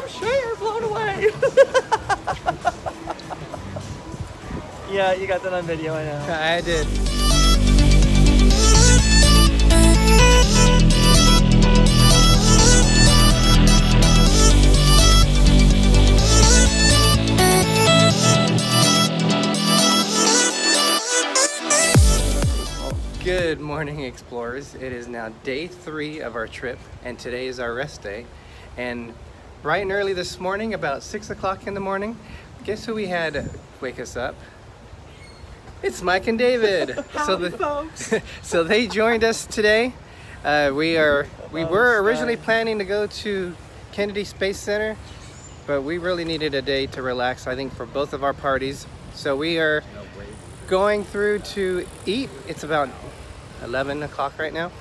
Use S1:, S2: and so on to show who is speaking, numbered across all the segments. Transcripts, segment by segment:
S1: sure you're blown away. Yeah, you got that on video, I know.
S2: I did. Good morning, explorers. It is now day 3 of our trip, and today is our rest day. And bright and early this morning, about 6 o'clock in the morning, guess who we had wake us up? It's Mike and David.
S1: Folks.
S2: So they joined us today. We were originally planning to go to Kennedy Space Center, but we really needed a day to relax, I think, for both of our parties. So we are going through to eat. It's about 11 o'clock right now,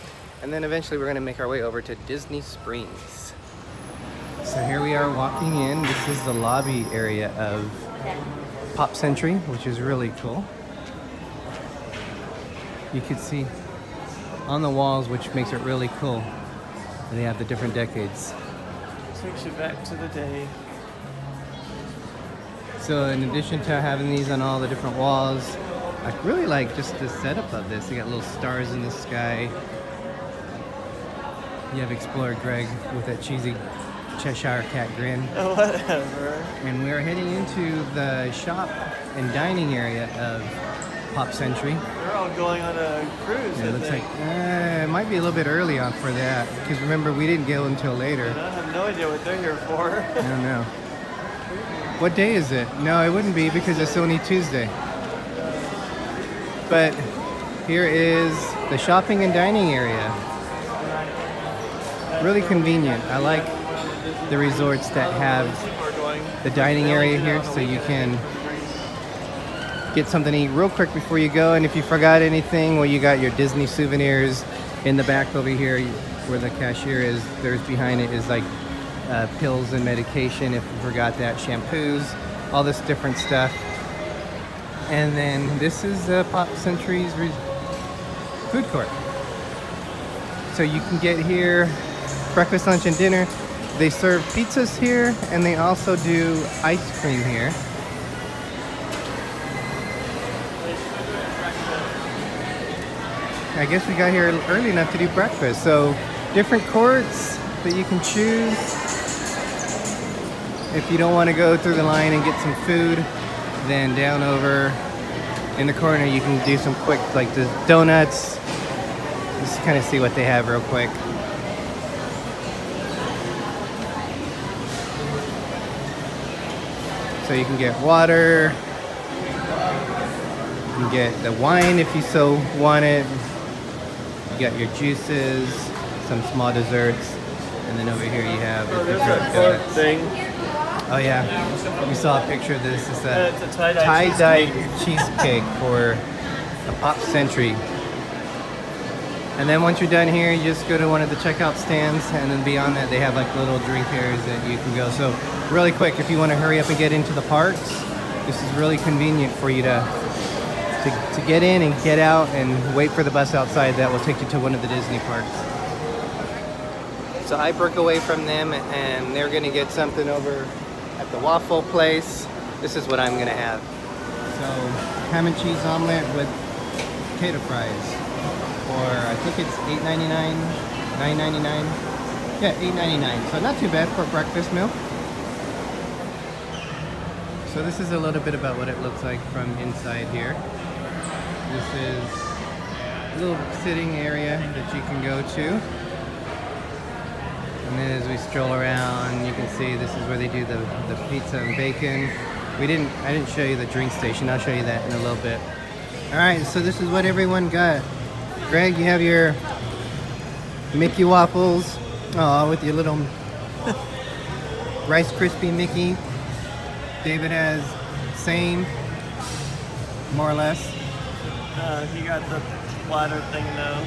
S2: and then eventually we're going to make our way over to Disney Springs. So here we are walking in. This is the lobby area of Pop Century, which is really cool. You can see on the walls, which makes it really cool, and they have the different decades.
S1: Takes you back to the day.
S2: So in addition to having these on all the different walls, I really like just the setup of this. They got little stars in the sky. You have Explorer Greg with that cheesy Cheshire Cat grin.
S1: Whatever.
S2: And we're heading into the shop and dining area of Pop Century.
S1: They're all going on a cruise.
S2: It looks like it might be a little bit early on for that, because remember, we didn't go until later.
S1: I have no idea what they're here for.
S2: I don't know. What day is it? No, it wouldn't be, because it's only Tuesday. But here is the shopping and dining area. Really convenient. I like the resorts that have the dining area here, so you can get something to eat real quick before you go. And if you forgot anything, well, you got your Disney souvenirs in the back over here where the cashier is. There's behind it is like pills and medication if you forgot that, shampoos, all this different stuff. And then this is Pop Century's food court. So you can get here breakfast, lunch, and dinner. They serve pizzas here, and they also do ice cream here. I guess we got here early enough to do breakfast. So different courts that you can choose. If you don't want to go through the line and get some food, then down over in the corner you can do some quick, like the donuts. Just kind of see what they have real quick. So you can get water, you can get the wine if you so want it. You got your juices, some small desserts, and then over here you have the different donuts.
S1: Thing.
S2: Oh yeah, we saw a picture of this. It's a
S1: It's a
S2: tie-dye cheesecake for a Pop Century. And then once you're done here, you just go to one of the checkout stands, and then beyond that they have like little drink areas that you can go. So really quick, if you want to hurry up and get into the parks, this is really convenient for you to get in and get out and wait for the bus outside that will take you to one of the Disney parks. So I broke away from them, and they're gonna get something over at the Waffle Place. This is what I'm gonna have. So ham and cheese omelet with potato fries. Or I think it's $8.99, $9.99. Yeah, $8.99. So not too bad for a breakfast meal. So this is a little bit about what it looks like from inside here. This is a little sitting area that you can go to. And then as we stroll around, you can see this is where they do the pizza and bacon. I didn't show you the drink station. I'll show you that in a little bit. All right, so this is what everyone got. Greg, you have your Mickey waffles. Oh, with your little Rice Krispie Mickey. David has same, more or less.
S1: He got the platter thing though.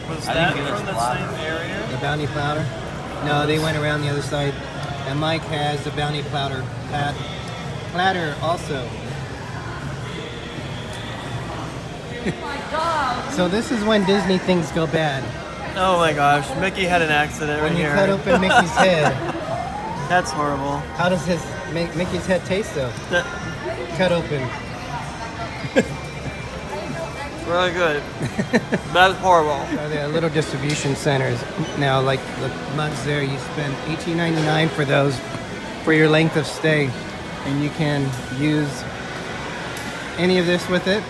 S1: Was
S2: I
S1: that
S2: think it was
S1: from the
S2: platter.
S1: same area?
S2: The bounty platter? No, they went around the other side. And Mike has the bounty platter also. So this is when Disney things go bad.
S1: Oh my gosh, Mickey had an accident
S2: When
S1: right
S2: you
S1: here.
S2: cut open Mickey's head.
S1: That's horrible.
S2: How does his Mickey's head taste though?
S1: That,
S2: Cut open.
S1: really good. That's horrible.
S2: So there are little distribution centers. Now, like the mugs there, you spend $18.99 for those for your length of stay. And you can use any of this with it.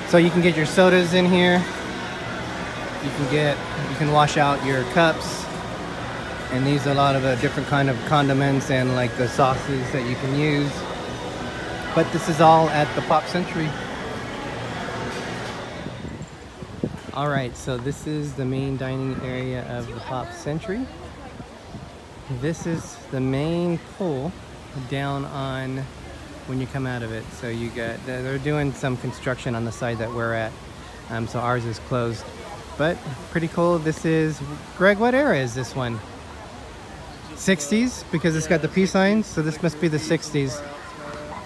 S2: So you can get your sodas in here. You can wash out your cups. And these are a lot of different kind of condiments and like the sauces that you can use. But this is all at the Pop Century. All right, so this is the main dining area of the Pop Century. This is the main pool down on when you come out of it. So you got, they're doing some construction on the side that we're at. So ours is closed, but pretty cool. This is, Greg, what era is this one? 60s, because it's got the peace signs. So this must be the 60s.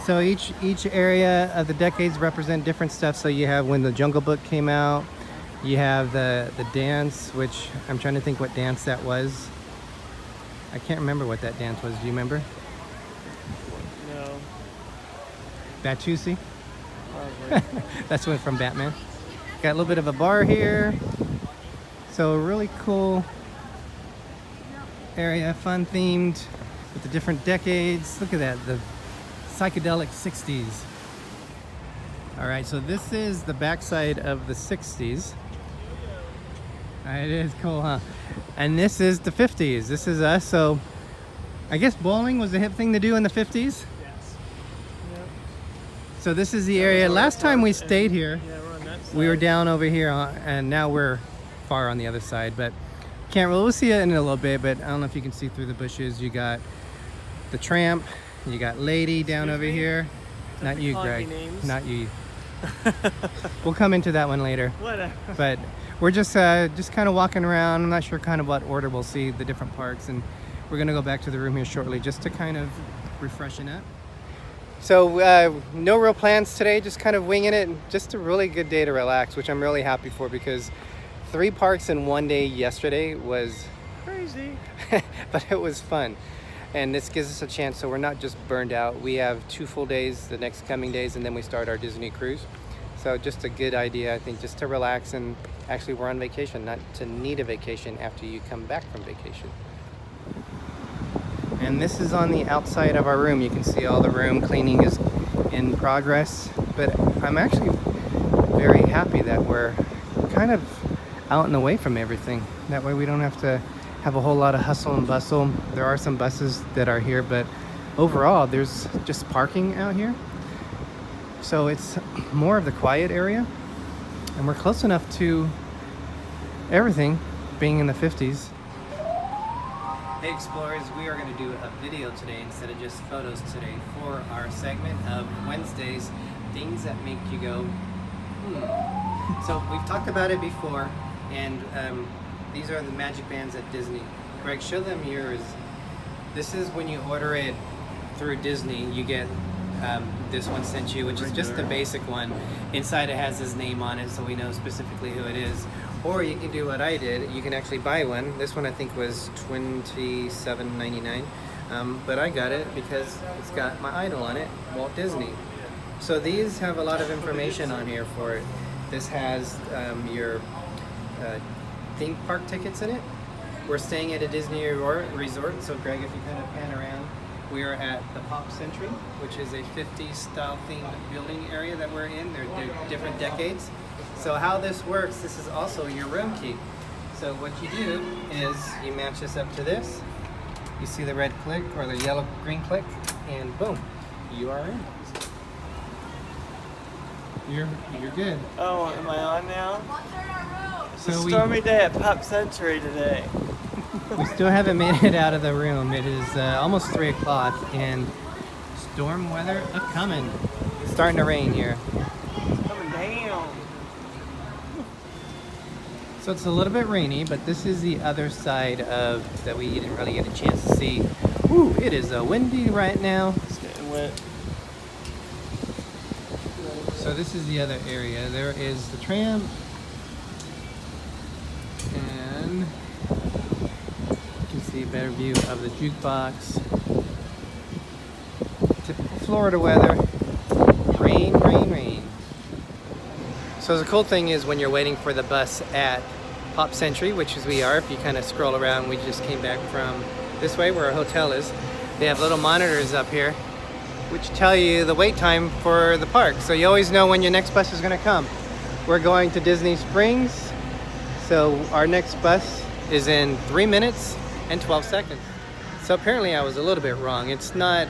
S2: So each area of the decades represent different stuff. So you have when the Jungle Book came out, you have the dance, which I'm trying to think what dance that was. I can't remember what that dance was. Do you remember?
S1: No.
S2: Batusi?
S1: Probably.
S2: That's one from Batman. Got a little bit of a bar here. So a really cool area, fun themed with the different decades. Look at that, the psychedelic 60s. All right, so this is the backside of the 60s. It is cool, huh? And this is the 50s. This is us. So I guess bowling was a hip thing to do in the 50s.
S1: Yes. Yep.
S2: So this is the area. Last time we stayed here,
S1: Yeah, we're on that side.
S2: we were down over here, and now we're far on the other side. But can't really, we'll see it in a little bit. But I don't know if you can see through the bushes. You got the Tramp. You got Lady down over here. Not you, Greg. Not you. We'll come into that one later.
S1: Whatever.
S2: But we're just kind of walking around. I'm not sure kind of what order we'll see the different parks, and we're gonna go back to the room here shortly just to kind of refreshen up. So no real plans today, just kind of winging it. Just a really good day to relax, which I'm really happy for, because 3 parks in one day yesterday was
S1: Crazy.
S2: but it was fun. And this gives us a chance, so we're not just burned out. We have 2 full days the next coming days, and then we start our Disney cruise. So just a good idea, I think, just to relax. And actually we're on vacation, not to need a vacation after you come back from vacation. And this is on the outside of our room. You can see all the room cleaning is in progress. But I'm actually very happy that we're kind of out and away from everything. That way we don't have to have a whole lot of hustle and bustle. There are some buses that are here, but overall there's just parking out here. So it's more of the quiet area, and we're close enough to everything being in the 50s. Hey Explorers, we are going to do a video today instead of just photos today for our segment of Wednesdays, things that make you go, So we've talked about it before, and these are the magic bands at Disney. Greg, show them yours. This is when you order it through Disney, you get this one sent you, which is just the basic one. Inside it has his name on it, so we know specifically who it is. Or you can do what I did. You can actually buy one. This one I think was $27.99, but I got it because it's got my idol on it, Walt Disney. So these have a lot of information on here for it. This has your theme park tickets in it. We're staying at a Disney resort, so Greg, if you kind of pan around, we are at the Pop Century, which is a 50s style themed building area that we're in. They're different decades. So how this works, this is also your room key. So what you do is you match this up to this. You see the red click or the yellow green click, and boom, you are in. You're good.
S1: Oh, am I on now? It's a
S2: So
S1: stormy day at Pop Century today.
S2: we still haven't made it out of the room. It is almost 3 o'clock, and storm weather a-coming. It's starting to rain here.
S1: Coming down.
S2: So it's a little bit rainy, but this is the other side of that we didn't really get a chance to see. Woo, it is windy right now.
S1: It's getting wet.
S2: So this is the other area. There is the tram, and you can see see a better view of the jukebox. Typical Florida weather. Rain, rain, rain. So the cool thing is when you're waiting for the bus at Pop Century, which is we are, if you kind of scroll around, we just came back from this way where our hotel is. They have little monitors up here which tell you the wait time for the park. So you always know when your next bus is gonna come. We're going to Disney Springs. So our next bus is in 3 minutes and 12 seconds. So apparently I was a little bit wrong. It's not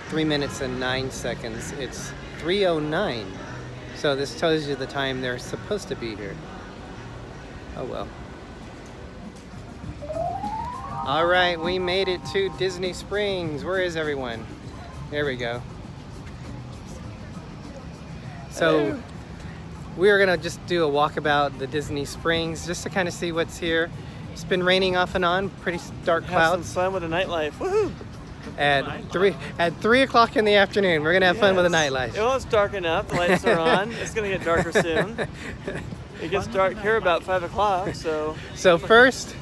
S2: 3 minutes and 9 seconds. It's 3:09. So this tells you the time they're supposed to be here. Oh well. All right, we made it to Disney Springs. Where is everyone? There we go. So we are gonna just do a walkabout the Disney Springs just to kind of see what's here. It's been raining off and on, pretty dark clouds.
S1: Have some fun with the nightlife. Woohoo!
S2: At 3 o'clock in the afternoon, we're gonna have fun with the nightlife.
S1: Well, it's dark enough. The lights are on. It's gonna get darker soon. It gets dark here about 5 o'clock. So
S2: first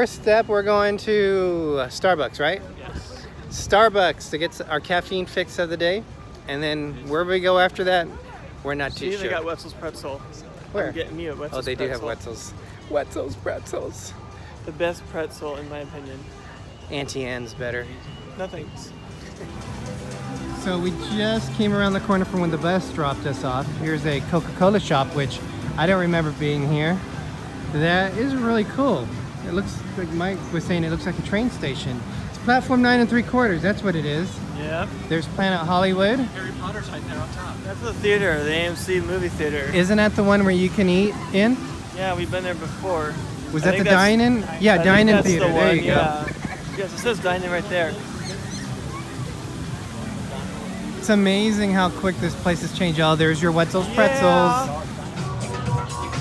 S2: step, we're going to Starbucks, right?
S1: yes.
S2: Starbucks to get our caffeine fix of the day, and then wherever we go after that, we're not too
S1: See,
S2: sure.
S1: they got Wetzel's Pretzel.
S2: Where?
S1: I'm getting you a Wetzel's
S2: Oh, they do have
S1: pretzel.
S2: Wetzel's. Wetzel's pretzels.
S1: The best pretzel, in my opinion.
S2: Auntie Anne's better.
S1: No thanks.
S2: So we just came around the corner from when the bus dropped us off. Here's a Coca-Cola shop, which I don't remember being here. That is really cool. It looks like Mike was saying, it looks like a train station. It's platform 9 3/4. That's what it is.
S1: Yep.
S2: There's Planet Hollywood.
S3: Harry Potter's right there on top.
S1: That's the theater, the AMC movie theater.
S2: Isn't that the one where you can eat in?
S1: Yeah, we've been there before.
S2: Was
S1: I
S2: that the
S1: think that's-
S2: dine-in? Yeah,
S1: I think
S2: dine-in
S1: that's
S2: theater.
S1: the
S2: There
S1: one,
S2: you go.
S1: yeah. Yes, it says dine-in right there.
S2: It's amazing how quick this place has changed. Oh, there's your Wetzel's pretzels.
S1: Yeah.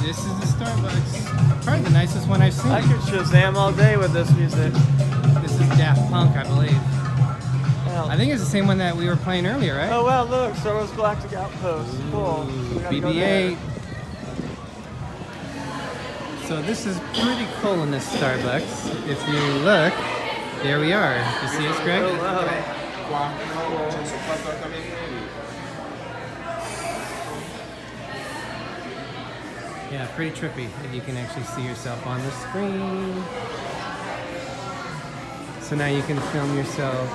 S2: This is the Starbucks. Probably the nicest one I've seen.
S1: I could Shazam all day with this music.
S2: This is Daft Punk, I believe.
S1: Hell.
S2: I think it's the same one that we were playing earlier, right?
S1: Oh wow, look, Star Wars Galactic Outpost. Cool. We gotta go there.
S2: BB-8. So this is pretty cool in this Starbucks. If you look, there we are. You see us, Greg?
S1: Oh wow.
S2: Yeah, pretty trippy if you can actually see yourself on the screen. So now you can film yourself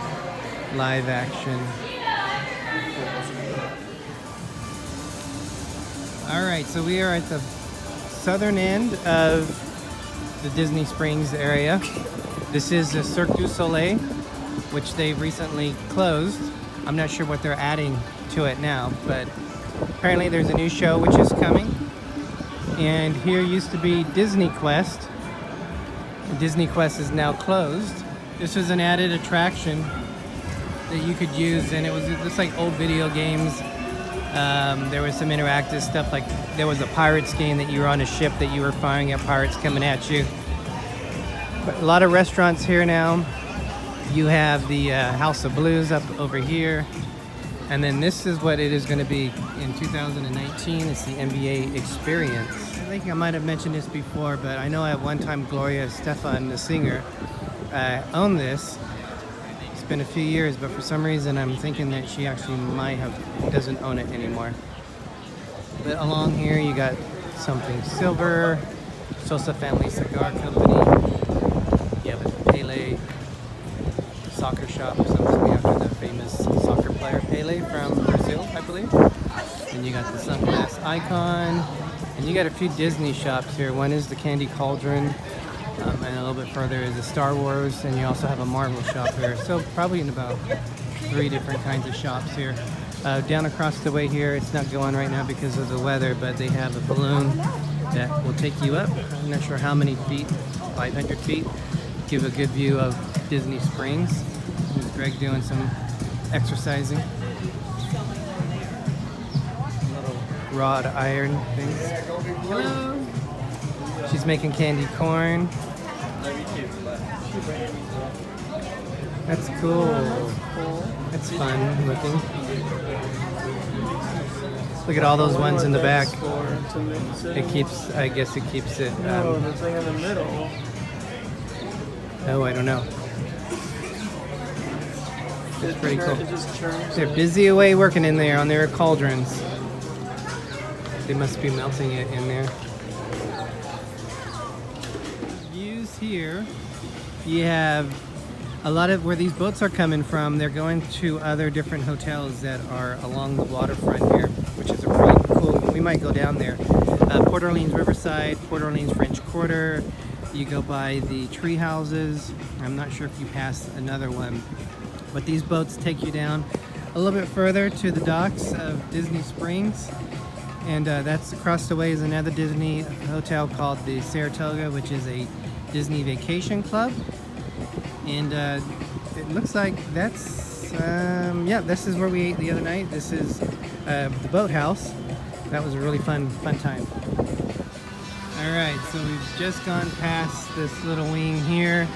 S2: live action. All right, so we are at the southern end of the Disney Springs area. This is the Cirque du Soleil, which they've recently closed. I'm not sure what they're adding to it now, but apparently there's a new show which is coming. And here used to be Disney Quest. Disney Quest is now closed. This was an added attraction that you could use, and it was just like old video games. There was some interactive stuff, like there was a pirates game that you were on a ship that you were firing at pirates coming at you. But a lot of restaurants here now. You have the House of Blues up over here. And then this is what it is going to be in 2019. It's the NBA Experience. I think I might have mentioned this before, but I know at one time Gloria Estefan, the singer, owned this. It's been a few years, but for some reason I'm thinking that she actually doesn't own it anymore. But along here you got Something Silver, Sosa Family Cigar Company. You have a Pele soccer shop, supposed to be after the famous soccer player Pele from Brazil, I believe. And you got the Sunglass Icon, and you got a few Disney shops here. One is the Candy Cauldron, and a little bit further is the Star Wars, and you also have a Marvel shop here. So probably in about 3 different kinds of shops here. Down across the way here, it's not going right now because of the weather, but they have a balloon that will take you up. I'm not sure how many feet, 500 feet. Give a good view of Disney Springs. There's Greg doing some exercising. Little wrought iron things. Hello. She's making candy corn. That's cool. That's fun looking. Look at all those ones in the back. It keeps, I guess it keeps it.
S1: No, the thing in the middle.
S2: Oh, I don't know. It's pretty cool.
S1: It just churns.
S2: They're busy away working in there on their cauldrons. They must be melting it in there. Views here. You have a lot of where these boats are coming from. They're going to other different hotels that are along the waterfront here, which is a pretty cool. We might go down there. Port Orleans Riverside, Port Orleans French Quarter. You go by the tree houses. I'm not sure if you pass another one, but these boats take you down a little bit further to the docks of Disney Springs. And that's across the way is another Disney hotel called the Saratoga, which is a Disney vacation club. And it looks like that's, yeah, this is where we ate the other night. This is the boathouse. That was a really fun time. All right, so we've just gone past this little wing here,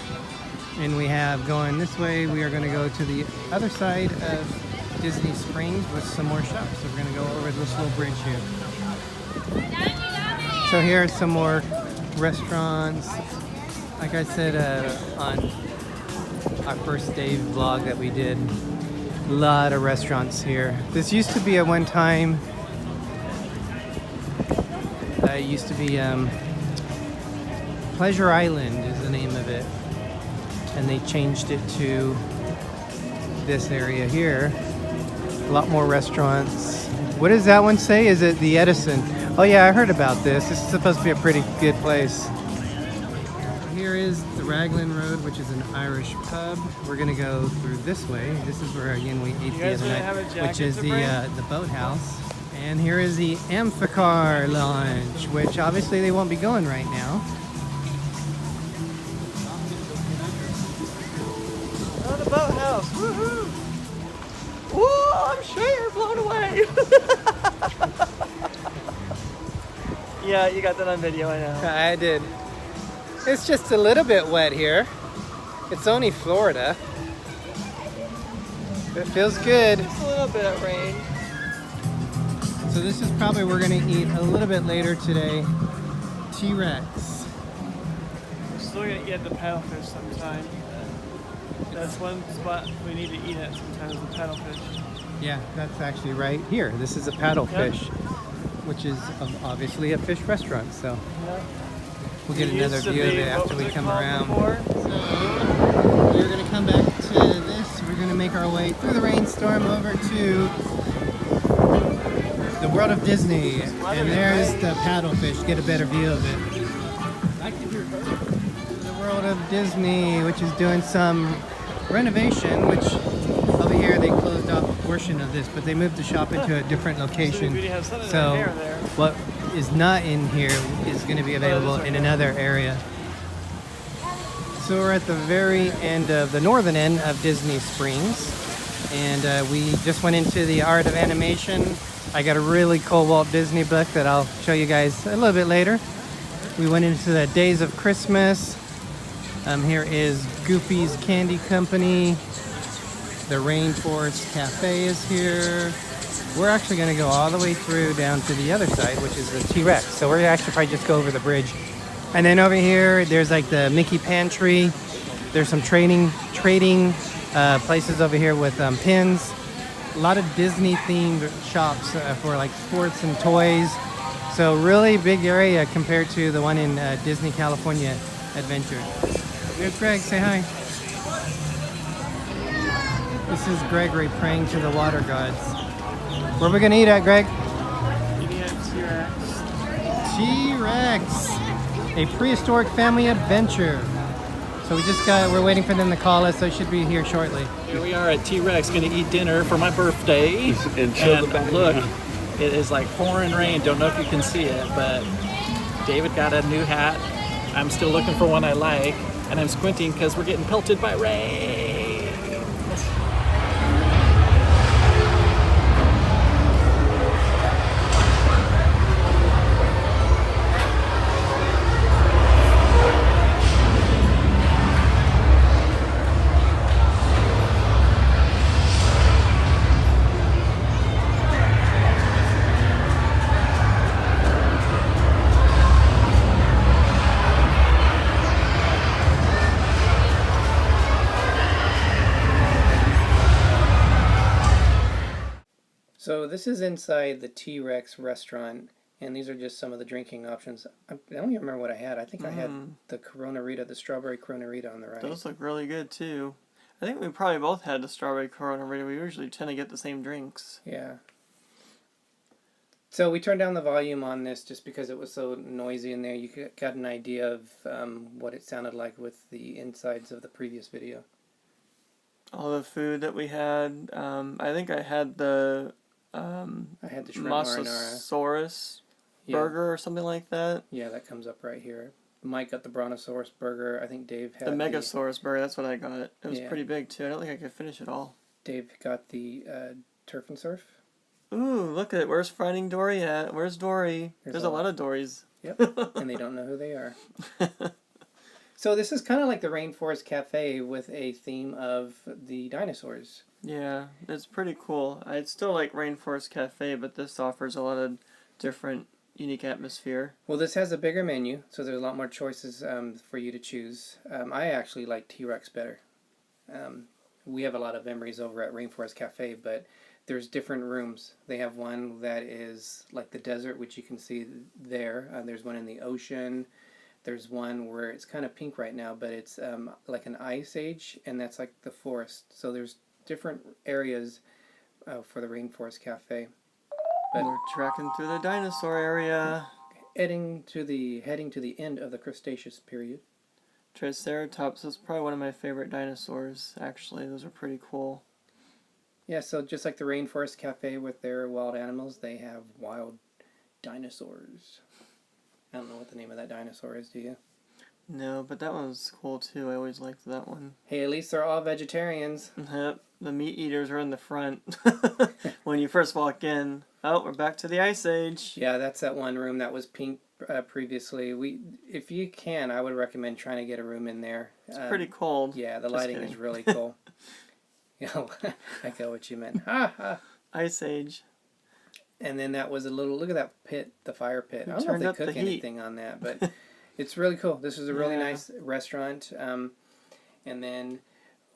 S2: and we have going this way. We are going to go to the other side of Disney Springs with some more shops. So we're going to go over this little bridge here. So here are some more restaurants. Like I said on our first day vlog that we did, a lot of restaurants here. This used to be at one time, it used to be Pleasure Island is the name of it, and they changed it to this area here. A lot more restaurants. What does that one say? Is it the Edison? Oh yeah, I heard about this. This is supposed to be a pretty good place. Here is the Raglan Road, which is an Irish pub. We're gonna go through this way. This is where again we ate the other night, which is the boathouse. And here is the Amphicar Lounge, which obviously they won't be going right now.
S1: Oh, the boathouse! Woohoo! Whoa! I'm sure you're blown away. Yeah, you got that on video. I know.
S2: I did. It's just a little bit wet here. It's only Florida. It feels good.
S1: Just a little bit of rain.
S2: So this is probably we're gonna eat a little bit later today. T-Rex.
S1: We're still gonna eat at the paddlefish sometime. That's one spot we need to eat at sometimes, the paddlefish.
S2: Yeah, that's actually right here. This is a paddlefish, which is obviously a fish restaurant. So we'll get another view of it after we come around. So we're gonna come back to this. We're gonna make our way through the rainstorm over to the World of Disney, and there's the paddlefish. Get a better view of it. The World of Disney, which is doing some renovation, which over here they closed off a portion of this, but they moved the shop into a different location. So what is not in here is going to be available in another area. So we're at the very end of the northern end of Disney Springs, and we just went into the Art of Animation. I got a really cool Walt Disney book that I'll show you guys a little bit later. We went into the Days of Christmas. Here is Goofy's Candy Company. The Rainforest Cafe is here. We're actually going to go all the way through down to the other side, which is the T-Rex. So we're actually probably just go over the bridge. And then over here, there's like the Mickey Pantry. There's some trading places over here with pins. A lot of Disney themed shops for like sports and toys. So really big area compared to the one in Disney California Adventure. There's Greg, say hi. This is Gregory praying to the water gods. Where are we gonna eat at, Greg?
S1: Eating at T-Rex.
S2: T-Rex, a prehistoric family adventure. So we're waiting for them to call us, so it should be here shortly.
S3: Here we are at T-Rex, gonna eat dinner for my birthday. And look, it is like pouring rain. Don't know if you can see it, but David got a new hat. I'm still looking for one I like, and I'm squinting because we're getting pelted by rain.
S2: So this is inside the T-Rex restaurant, and these are just some of the drinking options. I don't even remember what I had. I think I had the Corona Rita, the strawberry Corona Rita on the right.
S4: Those look really good too. I think we probably both had the strawberry Corona Rita. We usually tend to get the same drinks.
S2: Yeah. So we turned down the volume on this just because it was so noisy in there. You got an idea of what it sounded like with the insides of the previous video.
S4: All the food that we had. I think I had the
S2: I had the shrimp marinara.
S4: Mosasaurus burger or something like that.
S2: Yeah, that comes up right here. Mike got the Brontosaurus burger. I think Dave had
S4: the Megasaurus burger. That's what I got. It was
S2: Yeah.
S4: pretty big too. I don't think I could finish it all.
S2: Dave got the Turf and Surf.
S4: Ooh, look at it. Where's Finding Dory at? Where's Dory? There's a lot of Dorys.
S2: Yep, and they don't know who they are. So this is kind of like the Rainforest Cafe with a theme of the dinosaurs.
S4: Yeah, it's pretty cool. I'd still like Rainforest Cafe, but this offers a lot of different, unique atmosphere.
S2: Well, this has a bigger menu, so there's a lot more choices for you to choose. I actually like T-Rex better. We have a lot of memories over at Rainforest Cafe, but there's different rooms. They have one that is like the desert, which you can see there. There's one in the ocean. There's one where it's kind of pink right now, but it's like an ice age, and that's like the forest. So there's different areas for the Rainforest Cafe. But
S4: we're trekking through the dinosaur area.
S2: heading to the end of the Cretaceous period.
S4: Triceratops is probably one of my favorite dinosaurs, actually. Those are pretty cool.
S2: Yeah, so just like the Rainforest Cafe with their wild animals, they have wild dinosaurs. I don't know what the name of that dinosaur is, do you?
S4: No, but that one was cool too. I always liked that one.
S2: Hey, at least they're all vegetarians.
S4: Yep, the meat eaters are in the front when you first walk in. Oh, we're back to the Ice Age.
S2: Yeah, that's that one room that was pink previously. If you can, I would recommend trying to get a room in there.
S4: It's pretty cold.
S2: Yeah, the
S4: Just
S2: lighting
S4: kidding.
S2: is really cool. I get what you meant. Ha ha.
S4: Ice Age.
S2: And then that was a little, look at that pit, the fire pit. I don't know
S4: Turned
S2: if
S4: up
S2: they
S4: the
S2: cook
S4: heat.
S2: anything on that, but it's really cool. This is a really
S4: Yeah.
S2: nice restaurant. And then,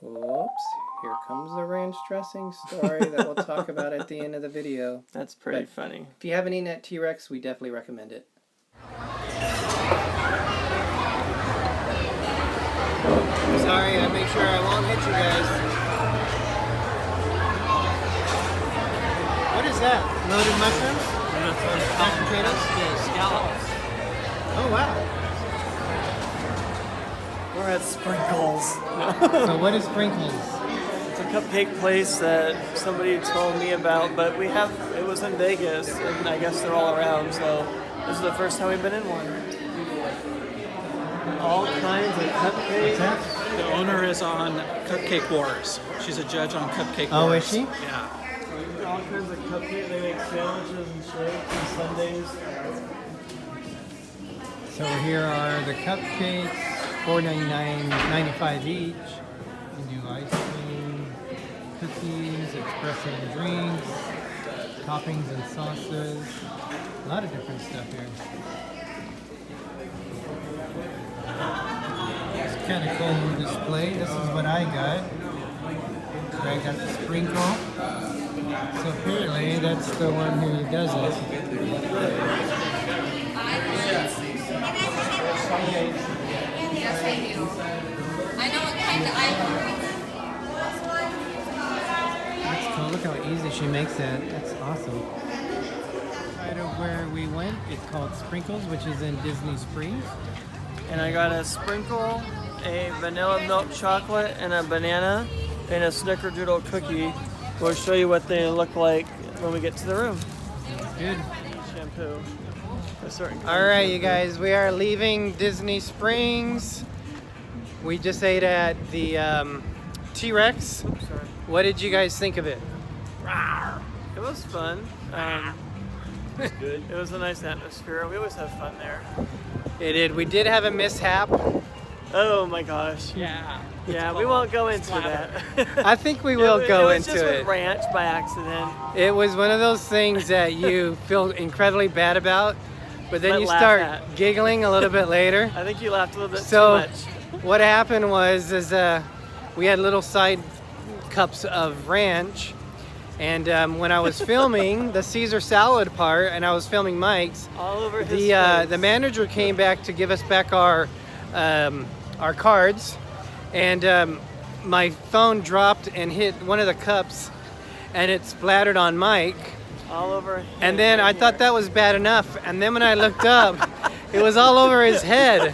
S2: whoops, here comes the ranch dressing story that we'll talk about at the end of the video.
S4: That's pretty
S2: But
S4: funny.
S2: if you haven't eaten at T-Rex, we definitely recommend it. Sorry, I make sure I won't hit you guys. What is that? Loaded mushrooms? Mashed potatoes?
S3: Scallops.
S2: Oh, wow.
S4: We're at Sprinkles.
S2: So what is Sprinkles?
S4: It's a cupcake place that somebody told me about, but it was in Vegas, and I guess they're all around, so this is the first time we've been in one. All kinds of cupcakes.
S3: The owner is on Cupcake Wars. She's a judge on Cupcake Wars.
S2: Oh, is she?
S3: Yeah.
S4: All kinds of cupcakes. They make sandwiches and shakes and sundaes.
S2: So here are the cupcakes, $4.99.95 each. You can do ice cream, cookies, espresso drinks, toppings and sauces. A lot of different stuff here. It's kind of cool display. This is what I got. So I got the sprinkle. So apparently that's the one who does it.
S5: Yes, I do. I know what kind of
S2: That's cool. Look how easy she makes that. That's awesome. Right of where we went, it's called Sprinkles, which is in Disney Springs.
S4: And I got a sprinkle, a vanilla milk chocolate, and a banana, and a snickerdoodle cookie. We'll show you what they look like when we get to the room.
S2: Good.
S4: Shampoo. A certain kind.
S2: All right, you guys, we are leaving Disney Springs. We just ate at the T-Rex.
S4: Oops, sorry.
S2: What did you guys think of it?
S4: It was fun. Good. It was a nice atmosphere. We always have fun there.
S2: It did. We did have a mishap.
S4: Oh my gosh.
S3: Yeah.
S4: Yeah, we won't go into that.
S2: I think we will go
S4: it was
S2: into
S4: just
S2: it.
S4: with ranch by accident.
S2: It was one of those things that you feel incredibly bad about, but then
S4: But
S2: you
S4: laugh
S2: start
S4: at.
S2: giggling a little bit later.
S4: I think you laughed a little bit
S2: So
S4: too much.
S2: what happened was we had little side cups of ranch, And when I was filming the Caesar salad part, and I was filming Mike's,
S4: All over his
S2: the manager came back to give us back our cards, and my phone dropped and hit one of the cups, and it splattered on Mike.
S4: all over.
S2: And then I thought that was bad enough, and then when I looked up, it was all over his head.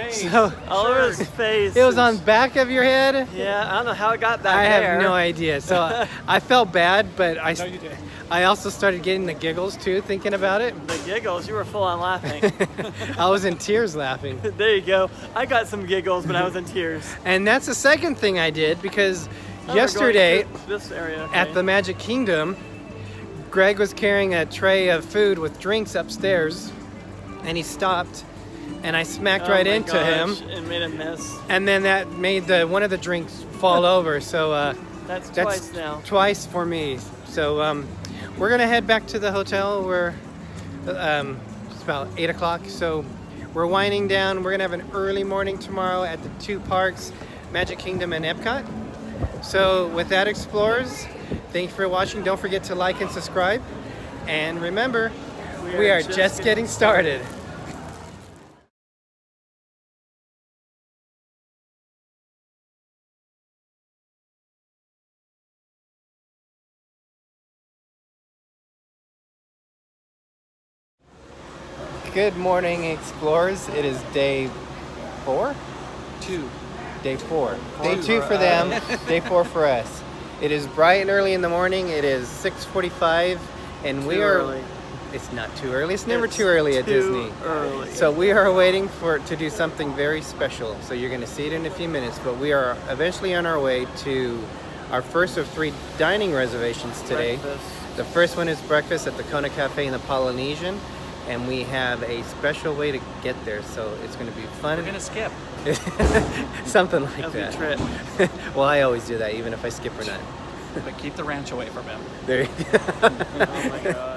S2: So
S4: all over his face.
S2: it was on back of your head.
S4: Yeah, I don't know how it got back
S2: I
S4: there.
S2: have no idea. So I felt bad, but
S1: No, you did.
S2: I also started getting the giggles too, thinking about it.
S4: The giggles, you were full on laughing.
S2: I was in tears laughing.
S4: There you go. I got some giggles, but I was in tears.
S2: And that's the second thing I did, because
S4: Oh, we're
S2: yesterday
S4: going to this area. Okay.
S2: at the Magic Kingdom, Greg was carrying a tray of food with drinks upstairs, and he stopped, and I smacked right
S4: my
S2: into
S4: gosh,
S2: him,
S4: and made a mess.
S2: and then that made one of the drinks fall over. So
S4: That's
S2: that's
S4: twice now.
S2: twice for me. So we're gonna head back to the hotel. We're it's about 8 o'clock, so we're winding down. We're gonna have an early morning tomorrow at the two parks, Magic Kingdom and Epcot. So with that, Explorers, thank you for watching. Don't forget to like and subscribe, and remember, we are just getting started. Good morning, Explorers. It is day 4?
S3: 2.
S2: Day 4. Day 2 for them, day 4 for us. It is bright and early in the morning. It is 6:45, and we
S4: Too
S2: are.
S4: early.
S2: It's not too early. It's never
S4: It's
S2: too early at
S4: too
S2: Disney.
S4: early.
S2: So we are waiting to do something very special. So you're going to see it in a few minutes, but we are eventually on our way to our first of 3 dining reservations today.
S4: Breakfast.
S2: The first one is breakfast at the Kona Cafe in the Polynesian, and we have a special way to get there, so it's going to be fun.
S3: We're gonna skip.
S2: Something like
S4: Every
S2: that.
S4: trip.
S2: Well, I always do that, even if I skip or not.
S3: But keep the ranch away from him.
S2: There you go.
S4: Oh my god.